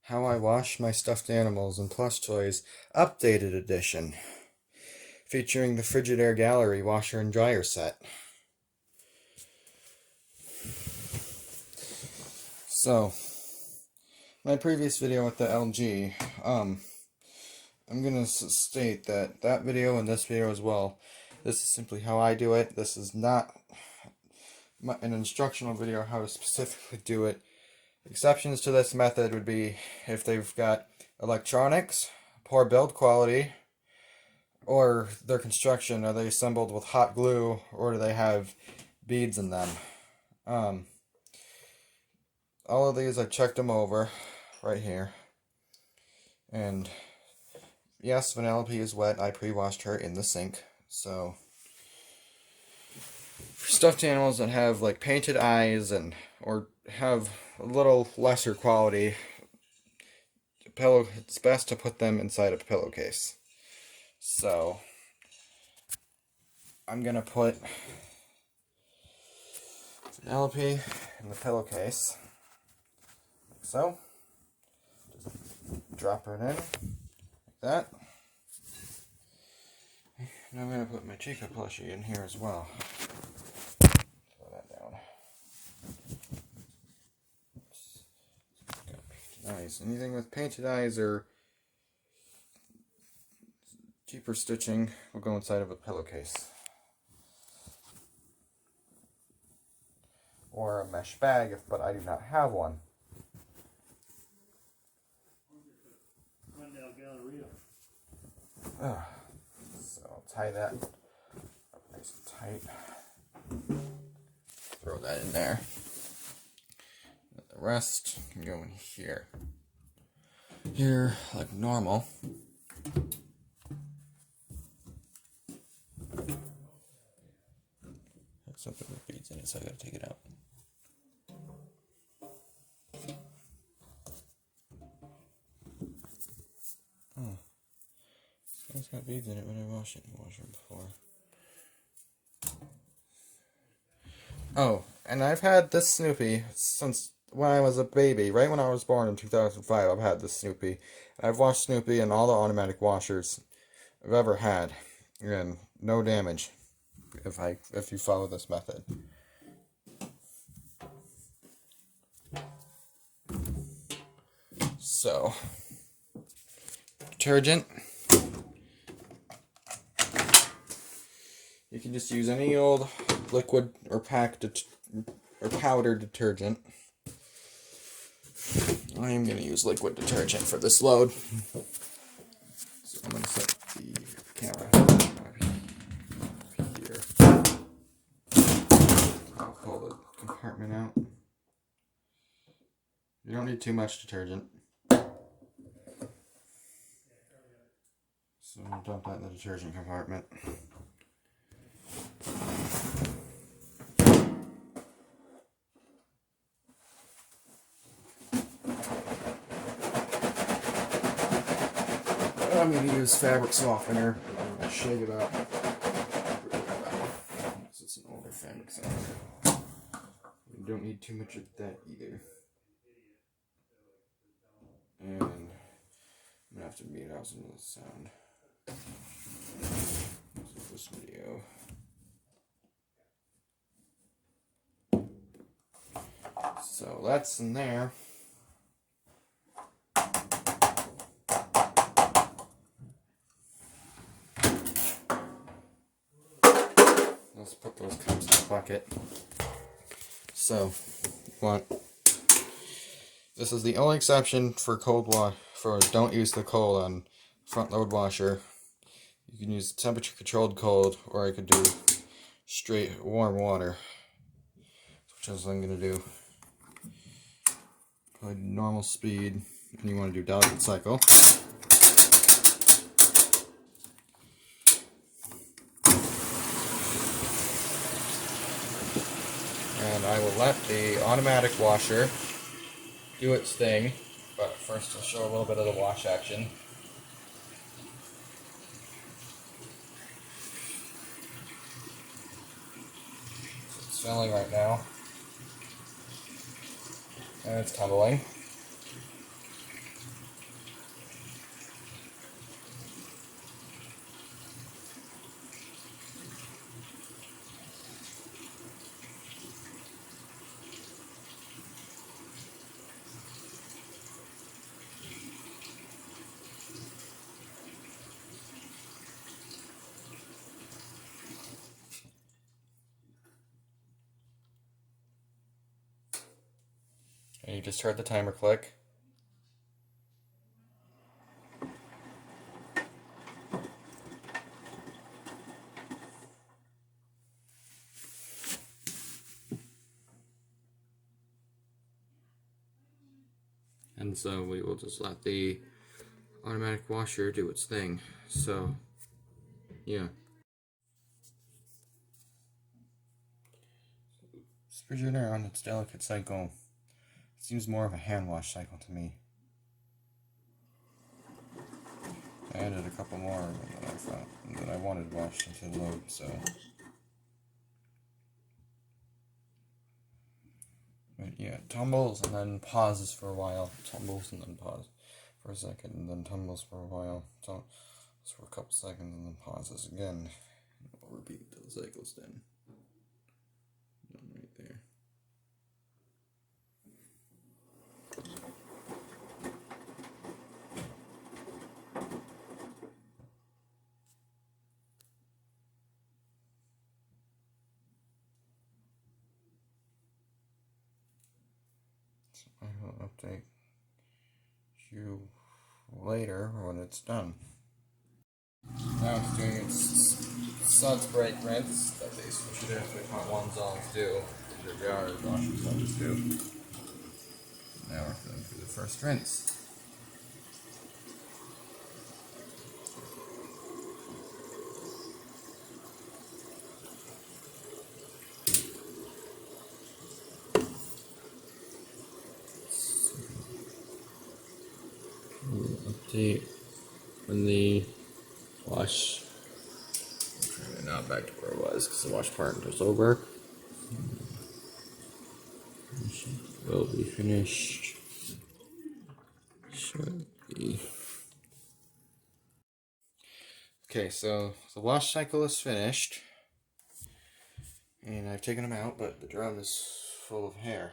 How I Wash My Stuffed Animals in Plush Toys Updated Edition, featuring the Frigidaire Gallery washer and dryer set. So, my previous video with the LG, I'm going to state that that video and this video as well, this is simply how I do it. This is not an instructional video how to specifically do it. Exceptions to this method would be if they've got electronics, poor build quality, or their construction. Are they assembled with hot glue, or do they have beads in them? All of these, I checked them over right here. And yes, Vanellope is wet. I pre-washed her in the sink. So, for stuffed animals that have like painted eyes or have a little lesser quality, it's best to put them inside a pillowcase. So, I'm gonna put Vanellope in the pillowcase, like so. Just drop her in, like that. And I'm gonna put my Chica plushie in here as well. Throw that down. Eyes. Anything with painted eyes or cheaper stitching will go inside of a pillowcase. Or a mesh bag, but I do not have one. So I'll tie that up nice and tight. Throw that in there. And the rest can go in here. Here, like normal. There's something with beads in it, so I gotta take it out. Oh. It's got beads in it when I wash it in the washroom before. Oh, and I've had this Snoopy since when I was a baby. Right when I was born in 2005, I've had this Snoopy. I've washed Snoopy in all the automatic washers I've ever had, and no damage if you follow this method. So, detergent. You can just use any old liquid or or powder detergent. I am going to use liquid detergent for this load. So I'm going to set the camera here. I'll pull the compartment out. You don't need too much detergent. So I'll dump that in the detergent compartment. I'm going to use fabric softener. I'm going to shake it up. It's an older fabric softener. You don't need too much of that either. And I'm going to have to mute out some of the sound. This video. So that's in there. Let's put those cups in the bucket. So, this is the only exception for cold wash. For don't use the cold on front load washer. You can use temperature controlled cold, or I could do straight warm water, which is what I'm gonna do. Probably normal speed, and you want to do delicate cycle. And I will let the automatic washer do its thing, but first I'll show a little bit of the wash action. It's filling right now, and it's tumbling. And you just heard the timer click. And so we will just let the automatic washer do its thing. So, yeah. This Frigidaire on its delicate cycle seems more of a hand wash cycle to me. I added a couple more that I wanted washed into the load, so. But yeah, tumbles and then pauses for a while. Tumbles and then pause for a second, and then tumbles for a while. Tumbles for a couple seconds, and then pauses again. I'll repeat the cycles then. Right there. I will update you later when it's done. Now it's doing its suds break rinse that these Frigidaire 3.1 zones do. The jar washing zones do. Now we're going through the first rinse. Update when the wash, not back to where it was because the wash part is over. Will be finished shortly. Okay, so the wash cycle is finished, and I've taken them out, but the drum is full of hair.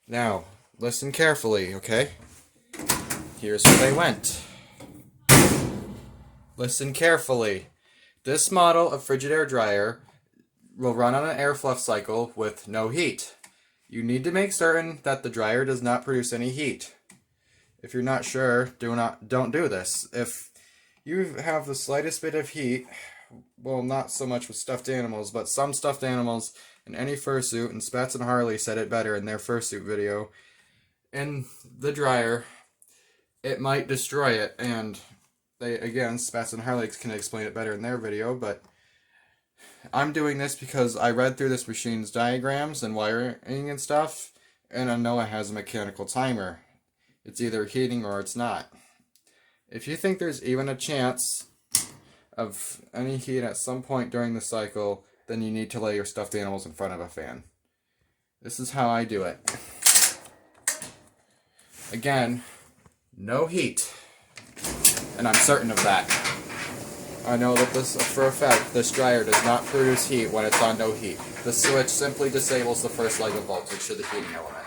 Now, listen carefully, okay? Here's where they went. Listen carefully. This model of Frigidaire dryer will run on an air fluff cycle with no heat. You need to make certain that the dryer does not produce any heat. If you're not sure, don't do this. If you have the slightest bit of heat, well, not so much with stuffed animals, but some stuffed animals in any fursuit, and Spats and Harley said it better in their fursuit video, in the dryer, it might destroy it. And they, again, Spats and Harley can explain it better in their video, but I'm doing this because I read through this machine's diagrams and wiring and stuff, and I know it has a mechanical timer. It's either heating or it's not. If you think there's even a chance of any heat at some point during the cycle, then you need to lay your stuffed animals in front of a fan. This is how I do it. Again, no heat. And I'm certain of that. I know that this, for a fact, this dryer does not produce heat when it's on no heat. The switch simply disables the first leg of voltage to the heating element.